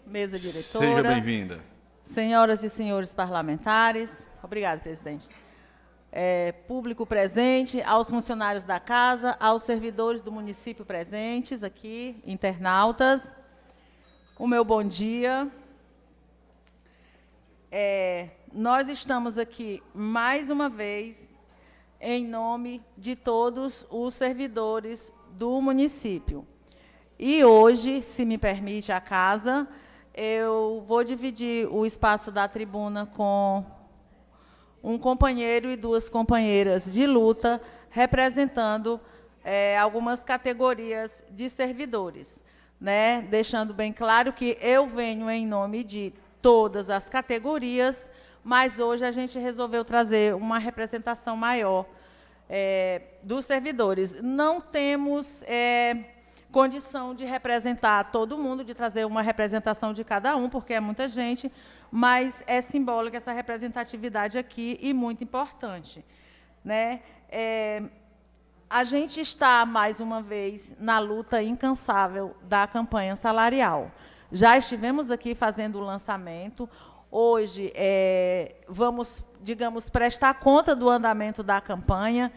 Mesa diretora. Seja bem-vinda. Senhoras e senhores parlamentares. Obrigada, presidente. Público presente, aos funcionários da casa, aos servidores do município presentes aqui, internautas. O meu bom dia. Nós estamos aqui, mais uma vez, em nome de todos os servidores do município. E hoje, se me permite a casa, eu vou dividir o espaço da tribuna com um companheiro e duas companheiras de luta, representando algumas categorias de servidores, né? Deixando bem claro que eu venho em nome de todas as categorias, mas hoje a gente resolveu trazer uma representação maior dos servidores. Não temos condição de representar todo mundo, de trazer uma representação de cada um, porque é muita gente, mas é simbólica essa representatividade aqui e muito importante, né? A gente está, mais uma vez, na luta incansável da campanha salarial. Já estivemos aqui fazendo o lançamento. Hoje, vamos, digamos, prestar conta do andamento da campanha,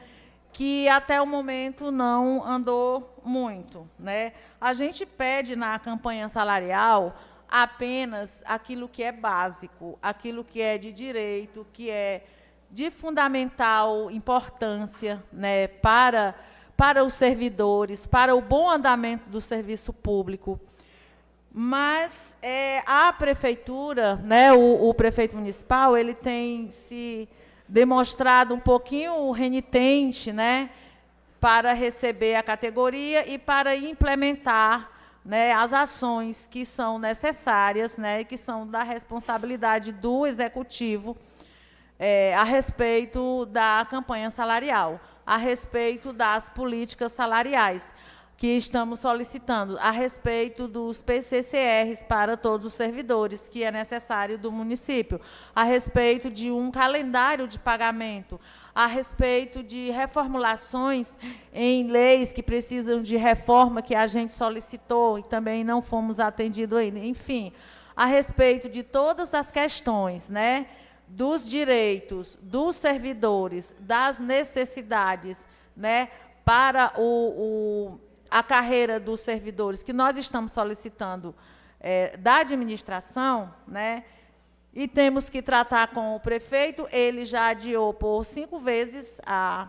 que até o momento não andou muito, né? A gente pede na campanha salarial apenas aquilo que é básico, aquilo que é de direito, que é de fundamental importância, né, para os servidores, para o bom andamento do serviço público. Mas a prefeitura, né, o prefeito municipal, ele tem se demonstrado um pouquinho renitente, né, para receber a categoria e para implementar, né, as ações que são necessárias, né, que são da responsabilidade do executivo a respeito da campanha salarial, a respeito das políticas salariais que estamos solicitando, a respeito dos PCCRs para todos os servidores, que é necessário do município, a respeito de um calendário de pagamento, a respeito de reformulações em leis que precisam de reforma, que a gente solicitou e também não fomos atendidos ainda. Enfim, a respeito de todas as questões, né, dos direitos dos servidores, das necessidades, né, para a carreira dos servidores que nós estamos solicitando da administração, né, e temos que tratar com o prefeito. Ele já adiou por 5 vezes a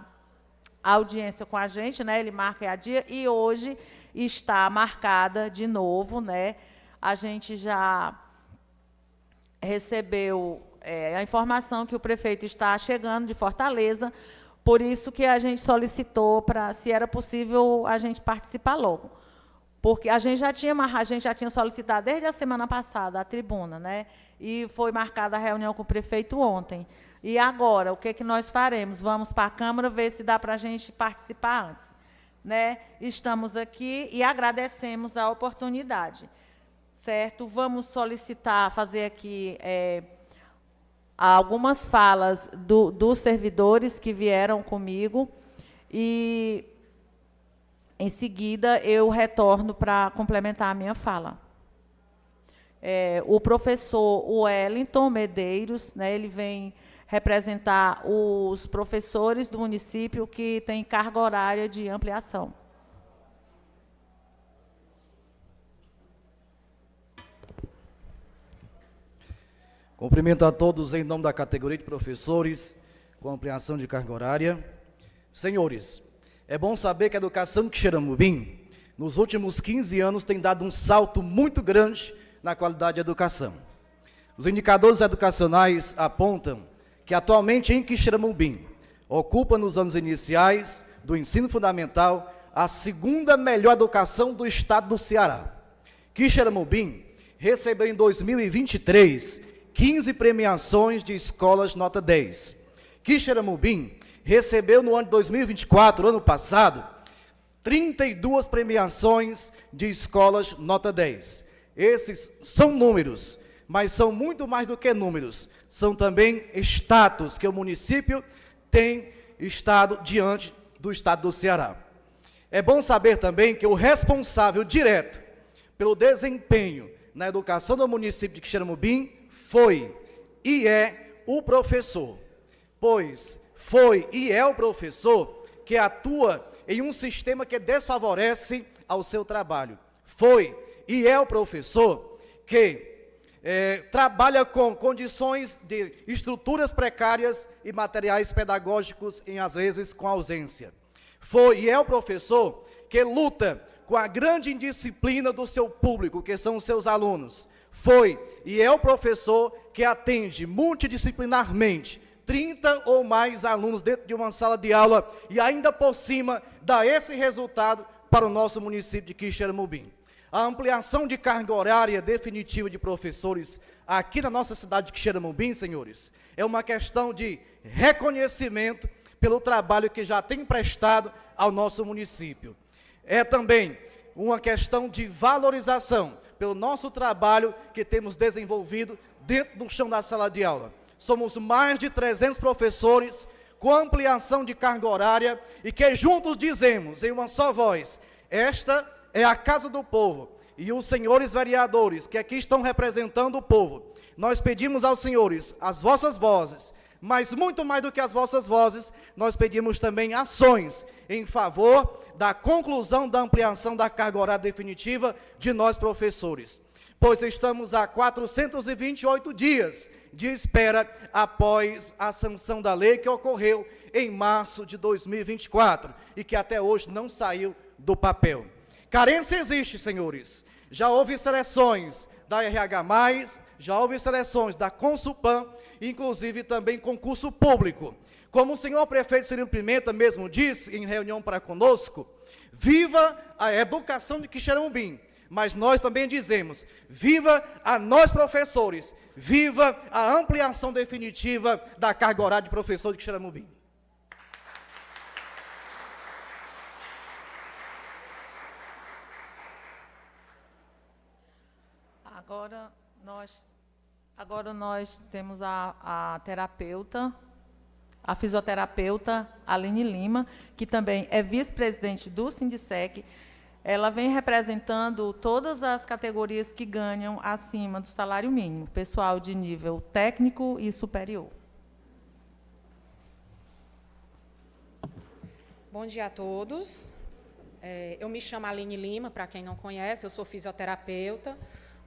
audiência com a gente, né, ele marca a dia, e hoje está marcada de novo, né. A gente já recebeu a informação que o prefeito está chegando de Fortaleza, por isso que a gente solicitou para, se era possível, a gente participar logo. Porque a gente já tinha solicitado desde a semana passada a tribuna, né? E foi marcada a reunião com o prefeito ontem. E agora, o que é que nós faremos? Vamos para a Câmara ver se dá para a gente participar antes, né? Estamos aqui e agradecemos a oportunidade, certo? Vamos solicitar, fazer aqui algumas falas dos servidores que vieram comigo e, em seguida, eu retorno para complementar a minha fala. O professor Wellington Medeiros, né, ele vem representar os professores do município que têm carga horária de ampliação. Cumprimento a todos em nome da categoria de professores com ampliação de carga horária. Senhores, é bom saber que a educação de Quixeramobim, nos últimos 15 anos, tem dado um salto muito grande na qualidade da educação. Os indicadores educacionais apontam que, atualmente, em Quixeramobim, ocupa, nos anos iniciais do ensino fundamental, a 2ª melhor educação do estado do Ceará. Quixeramobim recebeu, em 2023, 15 premiações de escolas nota 10. Quixeramobim recebeu no ano de 2024, ano passado, 32 premiações de escolas nota 10. Esses são números, mas são muito mais do que números. São também status que o município tem estado diante do estado do Ceará. É bom saber também que o responsável direto pelo desempenho na educação do município de Quixeramobim foi e é o professor. Pois foi e é o professor que atua em um sistema que desfavorece ao seu trabalho. Foi e é o professor que trabalha com condições de estruturas precárias e materiais pedagógicos, às vezes, com ausência. Foi e é o professor que luta com a grande indisciplina do seu público, que são os seus alunos. Foi e é o professor que atende multidisciplinarmente 30 ou mais alunos dentro de uma sala de aula e ainda por cima dá esse resultado para o nosso município de Quixeramobim. A ampliação de carga horária definitiva de professores aqui na nossa cidade de Quixeramobim, senhores, é uma questão de reconhecimento pelo trabalho que já tem prestado ao nosso município. É também uma questão de valorização pelo nosso trabalho que temos desenvolvido dentro do chão da sala de aula. Somos mais de 300 professores com ampliação de carga horária e que juntos dizemos em uma só voz: esta é a casa do povo. E os senhores vereadores que aqui estão representando o povo, nós pedimos aos senhores as vossas vozes, mas muito mais do que as vossas vozes, nós pedimos também ações em favor da conclusão da ampliação da carga horária definitiva de nós professores. Pois estamos há 428 dias de espera após a sanção da lei que ocorreu em março de 2024 e que até hoje não saiu do papel. Carência existe, senhores. Já houve seleções da RH+, já houve seleções da Consulpan, inclusive também concurso público. Como o senhor prefeito Cirilo Pimenta mesmo disse em reunião para conosco, viva a educação de Quixeramobim. Mas nós também dizemos, viva a nós professores, viva a ampliação definitiva da carga horária de professor de Quixeramobim. Agora nós temos a terapeuta, a fisioterapeuta Aline Lima, que também é vice-presidente do Sindicec. Ela vem representando todas as categorias que ganham acima do salário mínimo, pessoal de nível técnico e superior. Bom dia a todos. Eu me chamo Aline Lima, para quem não conhece, eu sou fisioterapeuta,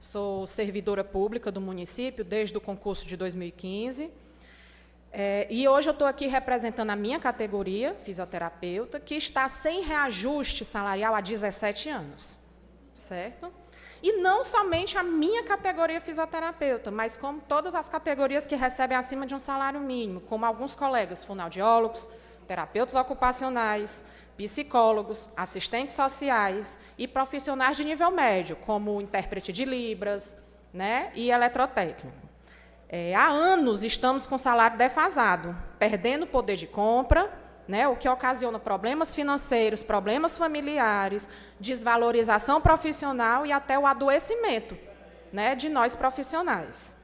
sou servidora pública do município desde o concurso de 2015. E hoje eu estou aqui representando a minha categoria, fisioterapeuta, que está sem reajuste salarial há 17 anos, certo? E não somente a minha categoria fisioterapeuta, mas como todas as categorias que recebem acima de um salário mínimo, como alguns colegas fonoaudiólogos, terapeutas ocupacionais, psicólogos, assistentes sociais e profissionais de nível médio, como intérprete de Libras, né, e eletrotécnico. Há anos estamos com salário defasado, perdendo poder de compra, né, o que ocasiona problemas financeiros, problemas familiares, desvalorização profissional e até o adoecimento, né, de nós profissionais.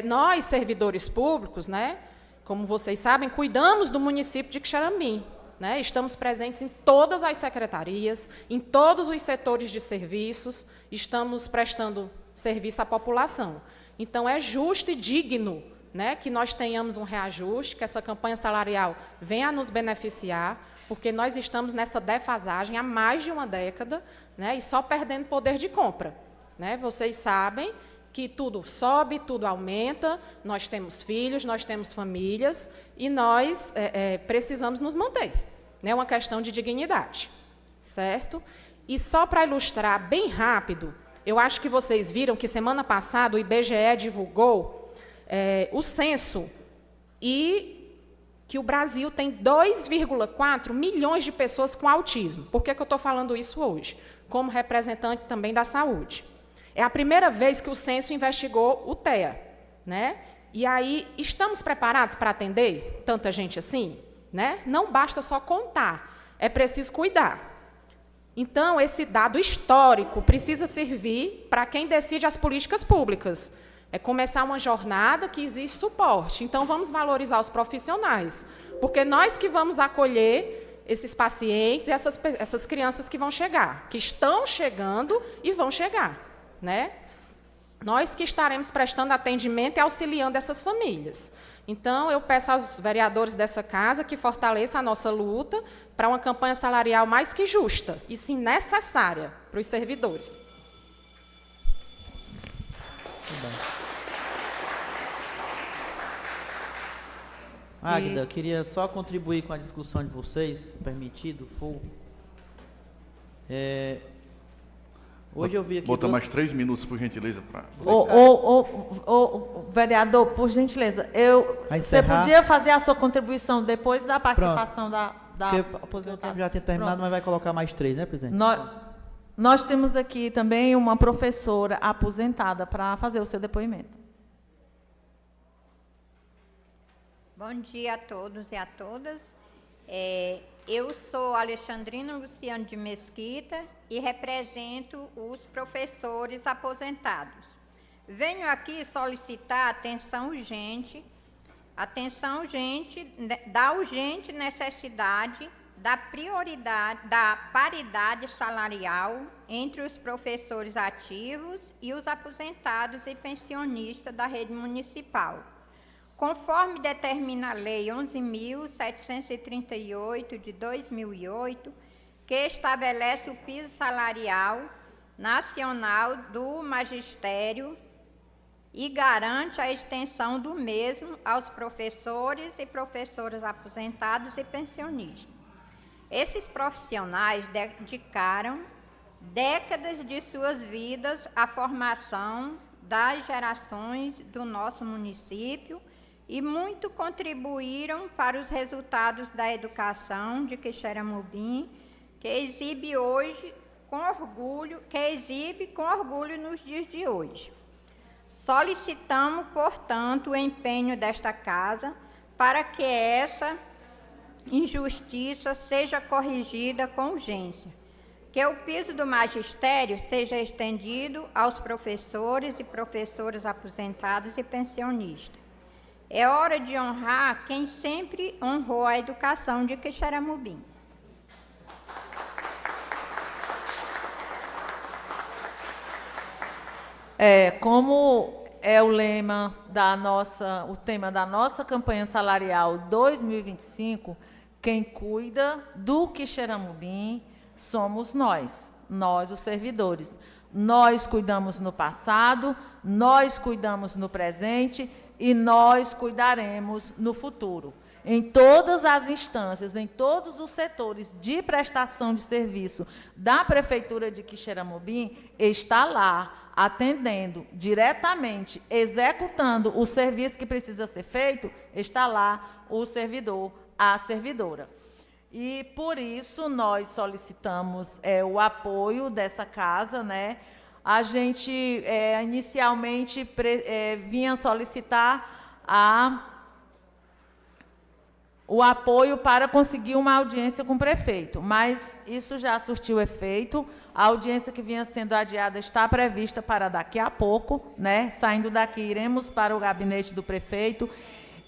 Nós, servidores públicos, né, como vocês sabem, cuidamos do município de Quixeramobim, né, estamos presentes em todas as secretarias, em todos os setores de serviços, estamos prestando serviço à população. Então, é justo e digno, né, que nós tenhamos um reajuste, que essa campanha salarial venha a nos beneficiar, porque nós estamos nessa defasagem há mais de uma década, né, e só perdendo poder de compra. Né? Vocês sabem que tudo sobe, tudo aumenta, nós temos filhos, nós temos famílias, e nós precisamos nos manter. É uma questão de dignidade, certo? E só para ilustrar bem rápido, eu acho que vocês viram que semana passada o IBGE divulgou o censo e que o Brasil tem 2,4 milhões de pessoas com autismo. Por que eu estou falando isso hoje? Como representante também da saúde. É a primeira vez que o censo investigou o TEA. Né? E aí, estamos preparados para atender tanta gente assim? Né? Não basta só contar, é preciso cuidar. Então, esse dado histórico precisa servir para quem decide as políticas públicas. É começar uma jornada que existe suporte. Então, vamos valorizar os profissionais, porque nós que vamos acolher esses pacientes e essas crianças que vão chegar, que estão chegando e vão chegar. né? Nós que estaremos prestando atendimento e auxiliando essas famílias. Então, eu peço aos vereadores dessa casa que fortaleçam a nossa luta para uma campanha salarial mais que justa, e sim necessária para os servidores. Águida, queria só contribuir com a discussão de vocês, permitido, for. Hoje eu vi aqui... Bota mais 3 minutos, por gentileza, para... Vereador, por gentileza, você podia fazer a sua contribuição depois da participação da aposentada? Já tinha terminado, Pronto. mas vai colocar mais 3, né, presidente? Nós temos aqui também uma professora aposentada para fazer o seu depoimento. Bom dia a todos e a todas. Eu sou Alexandrina Luciano de Mesquita e represento os professores aposentados. Venho aqui solicitar atenção urgente da urgente necessidade da prioridade da paridade salarial entre os professores ativos e os aposentados e pensionistas da rede municipal, conforme determina a Lei 11.738, de 2008, que estabelece o piso salarial nacional do magistério e garante a extensão do mesmo aos professores e professoras aposentados e pensionistas. Esses profissionais dedicaram décadas de suas vidas à formação das gerações do nosso município e muito contribuíram para os resultados da educação de Quixeramobim, que exibe com orgulho nos dias de hoje. Solicitamos, portanto, o empenho desta casa para que essa injustiça seja corrigida com urgência, que o piso do magistério seja estendido aos professores e professoras aposentados e pensionistas. É hora de honrar quem sempre honrou a educação de Quixeramobim. Como é o lema o tema da nossa campanha salarial 2025, quem cuida do Quixeramobim somos nós, os servidores. Nós cuidamos no passado, nós cuidamos no presente e nós cuidaremos no futuro. Em todas as instâncias, em todos os setores de prestação de serviço da Prefeitura de Quixeramobim, está lá, atendendo diretamente, executando o serviço que precisa ser feito, está lá o servidor, a servidora. E, por isso, nós solicitamos o apoio dessa casa, né? A gente, inicialmente, vinha solicitar o apoio para conseguir uma audiência com o prefeito, mas isso já surtiu efeito. A audiência que vinha sendo adiada está prevista para daqui a pouco, né? Saindo daqui, iremos para o gabinete do prefeito.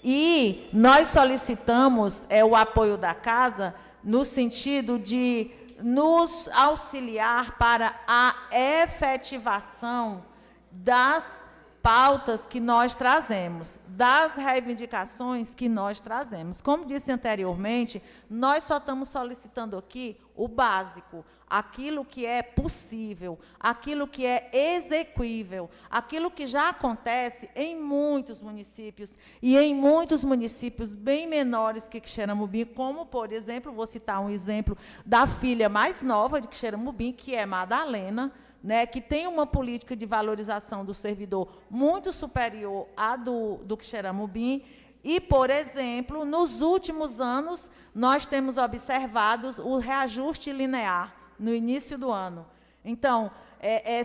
E nós solicitamos o apoio da casa no sentido de nos auxiliar para a efetivação das pautas que nós trazemos, das reivindicações que nós trazemos. Como disse anteriormente, nós só estamos solicitando aqui o básico, aquilo que é possível, aquilo que é execuível, aquilo que já acontece em muitos municípios, e em muitos municípios bem menores que Quixeramobim, como, por exemplo, vou citar um exemplo da filha mais nova de Quixeramobim, que é Madalena, né, que tem uma política de valorização do servidor muito superior à do Quixeramobim. E, por exemplo, nos últimos anos, nós temos observado o reajuste linear no início do ano. Então,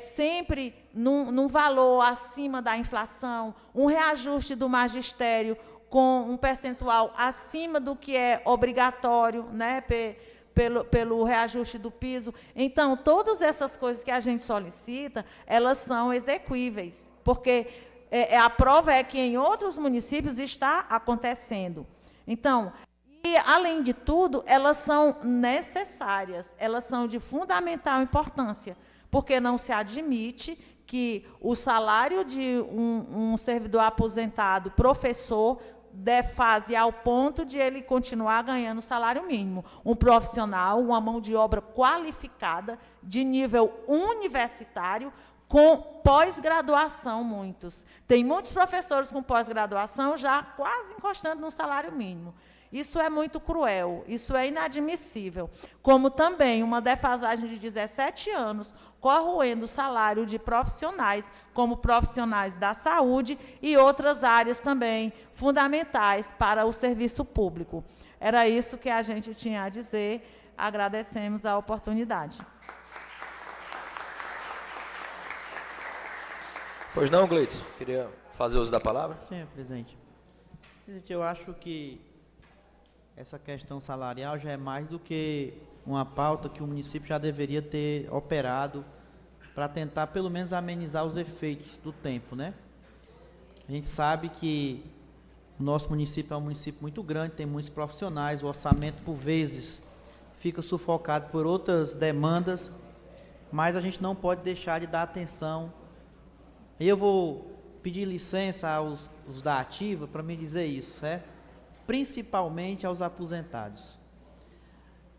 sempre num valor acima da inflação, um reajuste do magistério com um percentual acima do que é obrigatório, né, pelo reajuste do piso. Então, todas essas coisas que a gente solicita, elas são execuíveis, porque a prova é que em outros municípios está acontecendo. Então, e, além de tudo, elas são necessárias, elas são de fundamental importância, porque não se admite que o salário de um servidor aposentado, professor, defase ao ponto de ele continuar ganhando o salário mínimo. Um profissional, uma mão de obra qualificada, de nível universitário, com pós-graduação, muitos. Tem muitos professores com pós-graduação já quase encostando no salário mínimo. Isso é muito cruel, isso é inadmissível. Como também uma defasagem de 17 anos, corroendo o salário de profissionais, como profissionais da saúde e outras áreas também fundamentais para o serviço público. Era isso que a gente tinha a dizer. Agradecemos a oportunidade. Pois não, Gleidson? Queria fazer uso da palavra? Sim, presidente. Presidente, eu acho que essa questão salarial já é mais do que uma pauta que o município já deveria ter operado para tentar, pelo menos, amenizar os efeitos do tempo, né? A gente sabe que o nosso município é um município muito grande, tem muitos profissionais, o orçamento, por vezes, fica sufocado por outras demandas, mas a gente não pode deixar de dar atenção. Eu vou pedir licença aos da ativa para me dizer isso, certo? Principalmente aos aposentados.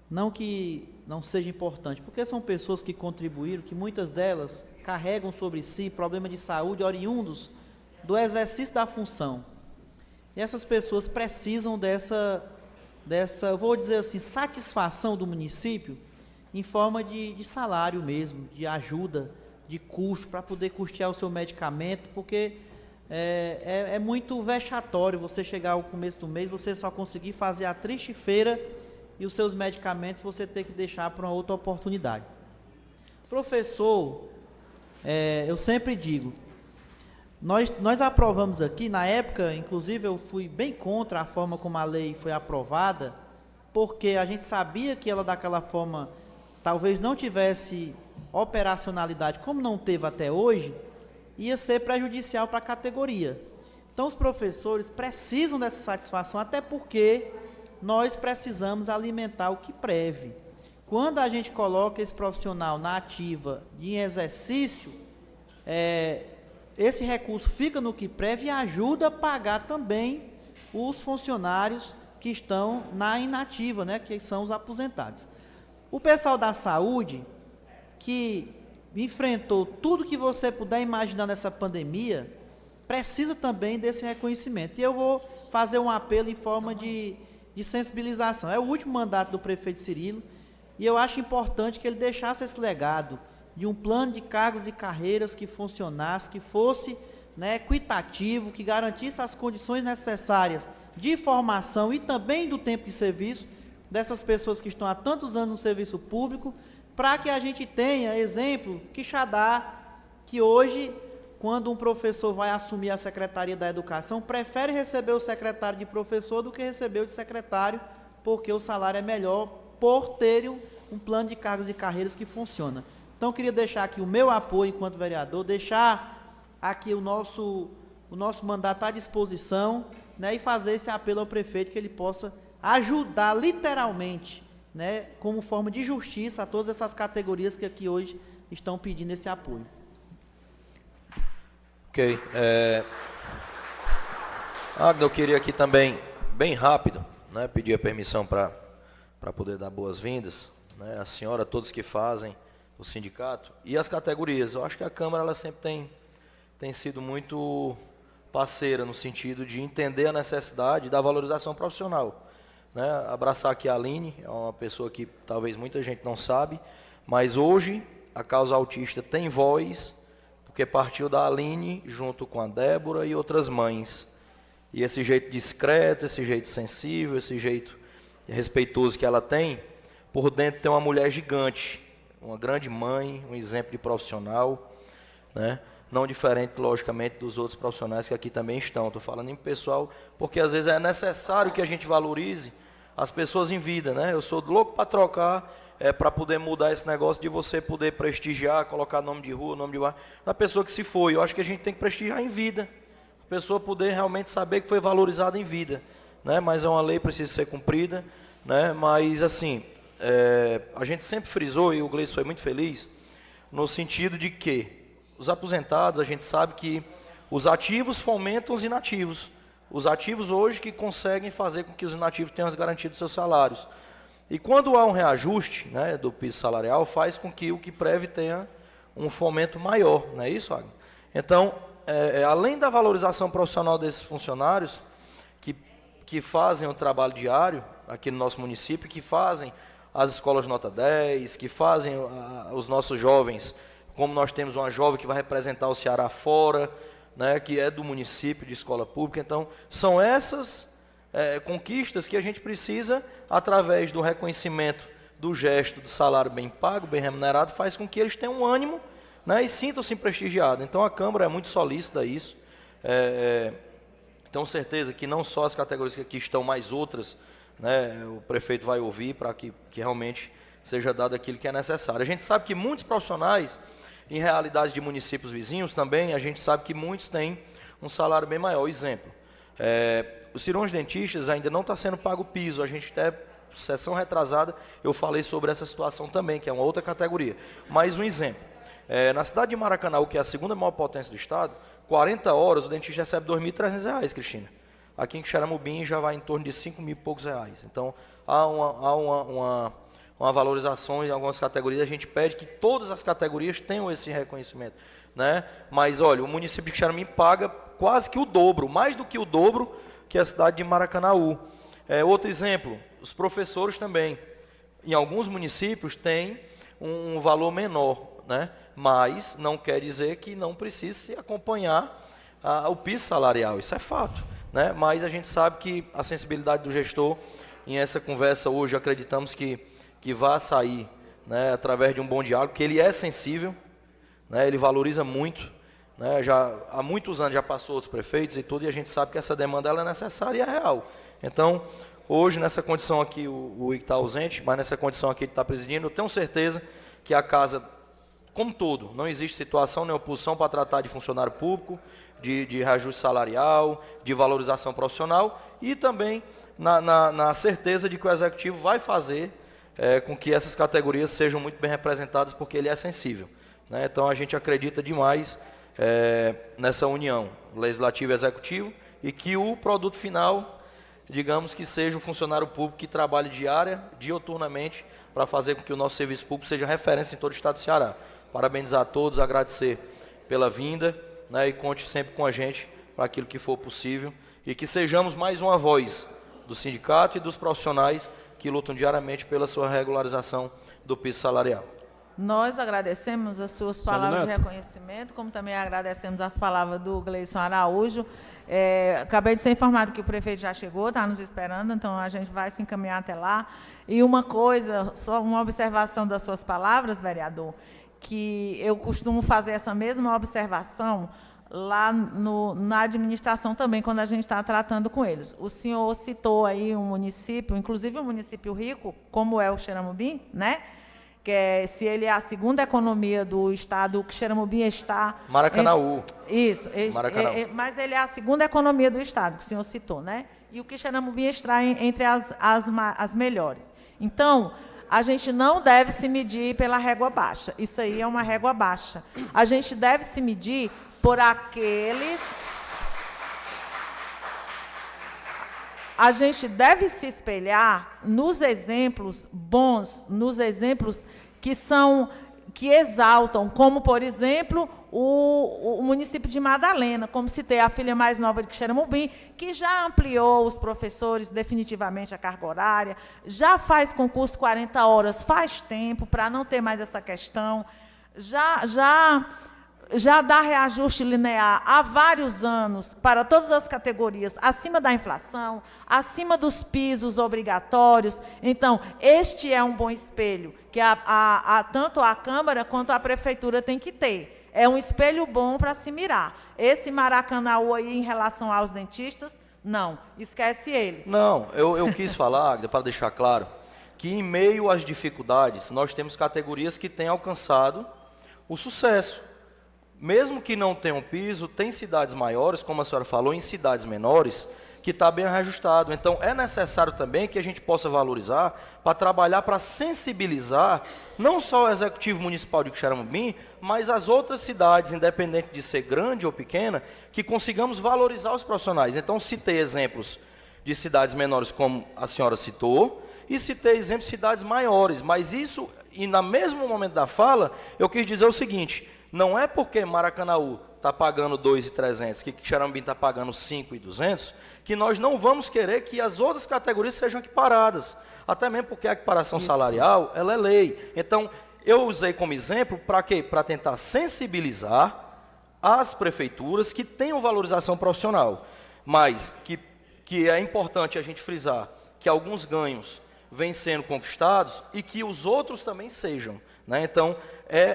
Não que não seja importante, porque são pessoas que contribuíram, que muitas delas carregam sobre si problemas de saúde oriundos do exercício da função. E essas pessoas precisam dessa, eu vou dizer assim, satisfação do município em forma de salário mesmo, de ajuda, de custo, para poder custear o seu medicamento, porque é muito vexatório você chegar ao começo do mês, você só conseguir fazer a triste feira e os seus medicamentos você ter que deixar para uma outra oportunidade. Professor, eu sempre digo, nós aprovamos aqui, na época, inclusive eu fui bem contra a forma como a lei foi aprovada, porque a gente sabia que ela daquela forma talvez não tivesse operacionalidade, como não teve até hoje, ia ser prejudicial para a categoria. Então, os professores precisam dessa satisfação, até porque nós precisamos alimentar o QUIPREV. Quando a gente coloca esse profissional na ativa em exercício, esse recurso fica no QUIPREV e ajuda a pagar também os funcionários que estão na inativa, né, que são os aposentados. O pessoal da saúde, que enfrentou tudo que você puder imaginar nessa pandemia, precisa também desse reconhecimento. E eu vou fazer um apelo em forma de sensibilização. É o último mandato do prefeito Cirilo, e eu acho importante que ele deixasse esse legado de um plano de cargos e carreiras que funcionasse, que fosse, né, equitativo, que garantisse as condições necessárias de formação e também do tempo de serviço dessas pessoas que estão há tantos anos no serviço público, para que a gente tenha exemplo, Quixadá, que hoje, quando um professor vai assumir a Secretaria da Educação, prefere receber o secretário de professor do que receber o de secretário, porque o salário é melhor por ter um plano de cargos e carreiras que funciona. Então, eu queria deixar aqui o meu apoio enquanto vereador, deixar aqui o nosso mandato à disposição, né, e fazer esse apelo ao prefeito, que ele possa ajudar literalmente, né, como forma de justiça a todas essas categorias que aqui hoje estão pedindo esse apoio. Ok. Agda, eu queria aqui também, bem rápido, né, pedir a permissão para poder dar boas-vindas, né, a senhora, a todos que fazem o sindicato e as categorias. Eu acho que a Câmara ela sempre tem sido muito parceira no sentido de entender a necessidade da valorização profissional. Né, abraçar aqui a Aline, é uma pessoa que talvez muita gente não sabe, mas hoje a causa autista tem voz, porque partiu da Aline junto com a Débora e outras mães. E esse jeito discreto, esse jeito sensível, esse jeito respeitoso que ela tem, por dentro tem uma mulher gigante, uma grande mãe, um exemplo de profissional, né? Não diferente, logicamente, dos outros profissionais que aqui também estão. Estou falando em pessoal, porque às vezes é necessário que a gente valorize as pessoas em vida, né? Eu sou louco para trocar, para poder mudar esse negócio de você poder prestigiar, colocar nome de rua, nome de bairro, da pessoa que se foi. Eu acho que a gente tem que prestigiar em vida, a pessoa poder realmente saber que foi valorizada em vida, né? Mas é uma lei, precisa ser cumprida, né? Mas, assim, a gente sempre frisou, e o Gleison foi muito feliz, no sentido de que os aposentados, a gente sabe que os ativos fomentam os inativos. Os ativos hoje que conseguem fazer com que os inativos tenham as garantias dos seus salários. E quando há um reajuste, né, do piso salarial, faz com que o QUIPREV tenha um fomento maior, não é isso, Agnes? Então, além da valorização profissional desses funcionários, que fazem o trabalho diário aqui no nosso município, que fazem as escolas nota 10, que fazem os nossos jovens, como nós temos uma jovem que vai representar o Ceará fora, né, que é do município de escola pública. Então, são essas conquistas que a gente precisa, através do reconhecimento do gesto do salário bem pago, bem remunerado, faz com que eles tenham um ânimo, né, e sintam-se prestigiados. Então, a Câmara é muito solícita a isso. Tenho certeza que não só as categorias que aqui estão, mas outras, né, o prefeito vai ouvir para que realmente seja dado aquilo que é necessário. A gente sabe que muitos profissionais, em realidades de municípios vizinhos também, a gente sabe que muitos têm um salário bem maior. Exemplo, os cirurgiões dentistas ainda não está sendo pago o piso. A gente até, sessão retrasada, eu falei sobre essa situação também, que é uma outra categoria. Mais um exemplo, na cidade de Maracanaú, que é a segunda maior potência do estado, 40 horas o dentista recebe R$ 2.300, Cristina. Aqui em Xaramubim já vai em torno de R$ 5.000 e poucos. Então, há uma valorização em algumas categorias. A gente pede que todas as categorias tenham esse reconhecimento, né? Mas, olha, o município de Xaramubim paga quase que o dobro, mais do que o dobro que a cidade de Maracanaú. Outro exemplo, os professores também. Em alguns municípios tem um valor menor, né? Mas não quer dizer que não precise se acompanhar o piso salarial, isso é fato, né? Mas a gente sabe que a sensibilidade do gestor, em essa conversa hoje, acreditamos que vai sair, né, através de um bom diálogo, que ele é sensível, né, ele valoriza muito, né, já há muitos anos já passou outros prefeitos e tudo, e a gente sabe que essa demanda ela é necessária e é real. Então, hoje, nessa condição aqui, o Ike está ausente, mas nessa condição aqui ele está presidindo, eu tenho certeza que a casa, como todo, não existe situação nem oposição para tratar de funcionário público, de reajuste salarial, de valorização profissional, e também na certeza de que o Executivo vai fazer com que essas categorias sejam muito bem representadas, porque ele é sensível, né? Então, a gente acredita demais nessa união Legislativo e Executivo, e que o produto final, digamos que seja o funcionário público que trabalhe dioturnamente, para fazer com que o nosso serviço público seja referência em todo o estado do Ceará. Parabenizar a todos, agradecer pela vinda, né, e conte sempre com a gente para aquilo que for possível, e que sejamos mais uma voz do sindicato e dos profissionais que lutam diariamente pela sua regularização do piso salarial. Nós agradecemos as suas palavras de reconhecimento, como também agradecemos as palavras do Gleison Araújo. Acabei de ser informado que o prefeito já chegou, está nos esperando, então a gente vai se encaminhar até lá. E uma coisa, só uma observação das suas palavras, vereador, que eu costumo fazer essa mesma observação lá na administração também, quando a gente está tratando com eles. O senhor citou aí um município, inclusive um município rico, como é o Xaramubim, né? Que se ele é a segunda economia do estado, que Xaramubim está... Maracanaú. Isso, Maracanaú. Mas ele é a segunda economia do estado, que o senhor citou, né? E o que Xaramubim está entre as melhores. Então, a gente não deve se medir pela régua baixa. Isso aí é uma régua baixa. A gente deve se medir por aqueles... A gente deve se espelhar nos exemplos bons, nos exemplos que exaltam, como, por exemplo, o município de Madalena, como citei, a filha mais nova de Xaramubim, que já ampliou os professores definitivamente a carga horária, já faz concurso 40 horas, faz tempo para não ter mais essa questão, já dá reajuste linear há vários anos para todas as categorias, acima da inflação, acima dos pisos obrigatórios. Então, este é um bom espelho, que tanto a Câmara quanto a Prefeitura tem que ter. É um espelho bom para se mirar. Esse Maracanaú aí, em relação aos dentistas, não, esquece ele. Não, eu quis falar, para deixar claro, que em meio às dificuldades, nós temos categorias que têm alcançado o sucesso. Mesmo que não tenham piso, tem cidades maiores, como a senhora falou, em cidades menores, que está bem reajustado. Então, é necessário também que a gente possa valorizar para trabalhar, para sensibilizar não só o Executivo Municipal de Quixeramobim, mas as outras cidades, independente de ser grande ou pequena, que consigamos valorizar os profissionais. Então, citei exemplos de cidades menores, como a senhora citou, e citei exemplos de cidades maiores, mas isso, e no mesmo momento da fala, eu quis dizer o seguinte: não é porque Maracanaú está pagando 2.300, que Quixeramobim está pagando 5.200, que nós não vamos querer que as outras categorias sejam equiparadas, até mesmo porque a equiparação salarial, ela é lei. Então, eu usei como exemplo para quê? Para tentar sensibilizar as prefeituras que tenham valorização profissional, mas que é importante a gente frisar que alguns ganhos vêm sendo conquistados e que os outros também sejam, né? Então,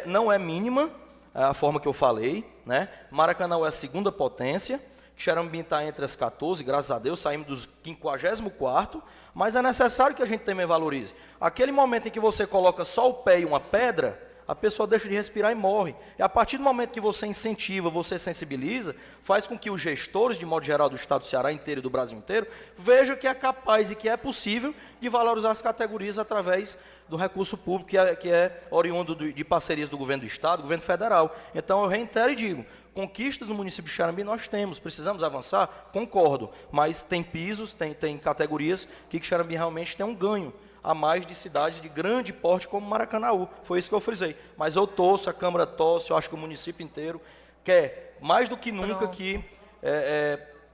não é mínima a forma que eu falei, né? Maracanaú é a segunda potência, Quixeramobim está entre as 14, graças a Deus, saímos dos 54º, mas é necessário que a gente também valorize. Aquele momento em que você coloca só o pé e uma pedra, a pessoa deixa de respirar e morre. E a partir do momento que você incentiva, você sensibiliza, faz com que os gestores, de modo geral, do Estado do Ceará inteiro e do Brasil inteiro, vejam que é capaz e que é possível de valorizar as categorias através do recurso público, que é oriundo de parcerias do governo do Estado, do governo federal. Então, eu reitero e digo, conquistas do município de Quixeramobim nós temos, precisamos avançar? Concordo, mas tem pisos, tem categorias que Quixeramobim realmente tem um ganho a mais de cidades de grande porte como Maracanaú. Foi isso que eu frisei. Mas eu torço, a Câmara torce, eu acho que o município inteiro quer, mais do que nunca, que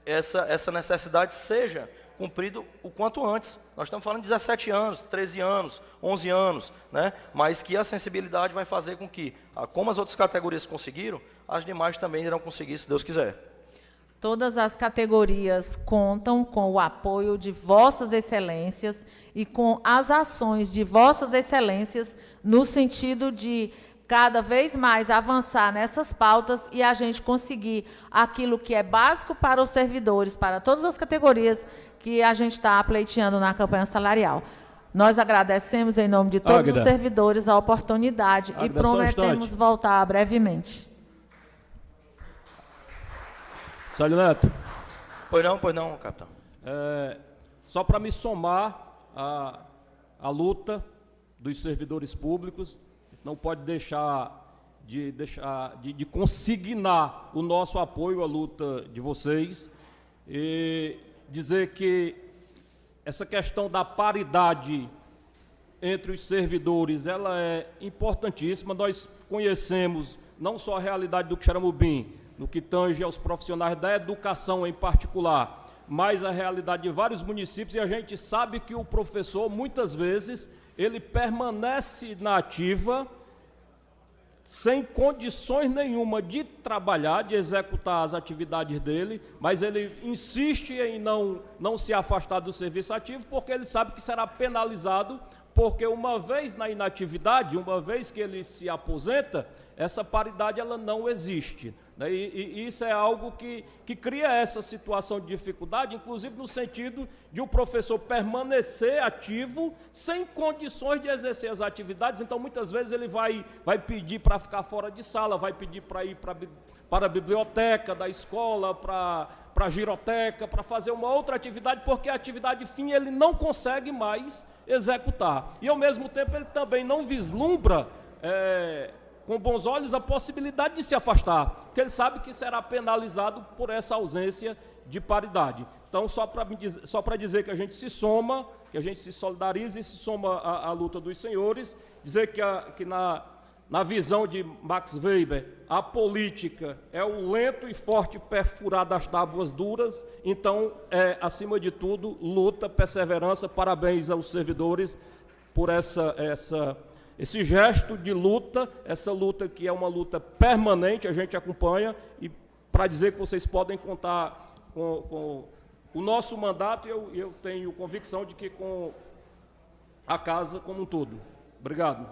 essa necessidade seja cumprida o quanto antes. Nós estamos falando de 17 anos, 13 anos, 11 anos, né? Mas que a sensibilidade vai fazer com que, como as outras categorias conseguiram, as demais também irão conseguir, se Deus quiser. Todas as categorias contam com o apoio de vossas excelências e com as ações de vossas excelências no sentido de cada vez mais avançar nessas pautas e a gente conseguir aquilo que é básico para os servidores, para todas as categorias que a gente está pleiteando na campanha salarial. Nós agradecemos em nome de todos os servidores a oportunidade e prometemos voltar brevemente. Célio Neto. Pois não, capitão. Só para me somar à luta dos servidores públicos, não pode deixar de consignar o nosso apoio à luta de vocês e dizer que essa questão da paridade entre os servidores, ela é importantíssima. Nós conhecemos não só a realidade do Quixeramobim, no que tange aos profissionais da educação em particular, mas a realidade de vários municípios, e a gente sabe que o professor, muitas vezes, ele permanece na ativa, sem condições nenhuma de trabalhar, de executar as atividades dele, mas ele insiste em não se afastar do serviço ativo, porque ele sabe que será penalizado, porque uma vez na inatividade, uma vez que ele se aposenta, essa paridade ela não existe. E isso é algo que cria essa situação de dificuldade, inclusive no sentido de o professor permanecer ativo, sem condições de exercer as atividades. Então, muitas vezes, ele vai pedir para ficar fora de sala, vai pedir para ir para a biblioteca da escola, para a giroteca, para fazer uma outra atividade, porque a atividade fim ele não consegue mais executar. E, ao mesmo tempo, ele também não vislumbra com bons olhos a possibilidade de se afastar, porque ele sabe que será penalizado por essa ausência de paridade. Então, só para dizer que a gente se soma, que a gente se solidariza e se soma à luta dos senhores, dizer que na visão de Max Weber, a política é o lento e forte perfurar das tábuas duras. Então, acima de tudo, luta, perseverança, parabéns aos servidores por esse gesto de luta, essa luta que é uma luta permanente, a gente acompanha, e para dizer que vocês podem contar com o nosso mandato, eu tenho convicção de que com a casa como um todo. Obrigado.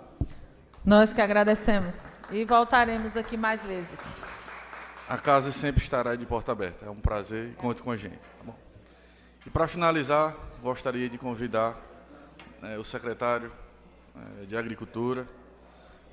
Nós que agradecemos e voltaremos aqui mais vezes. A casa sempre estará de porta aberta. É um prazer e conte com a gente. Tá bom? E para finalizar, gostaria de convidar o secretário de Agricultura,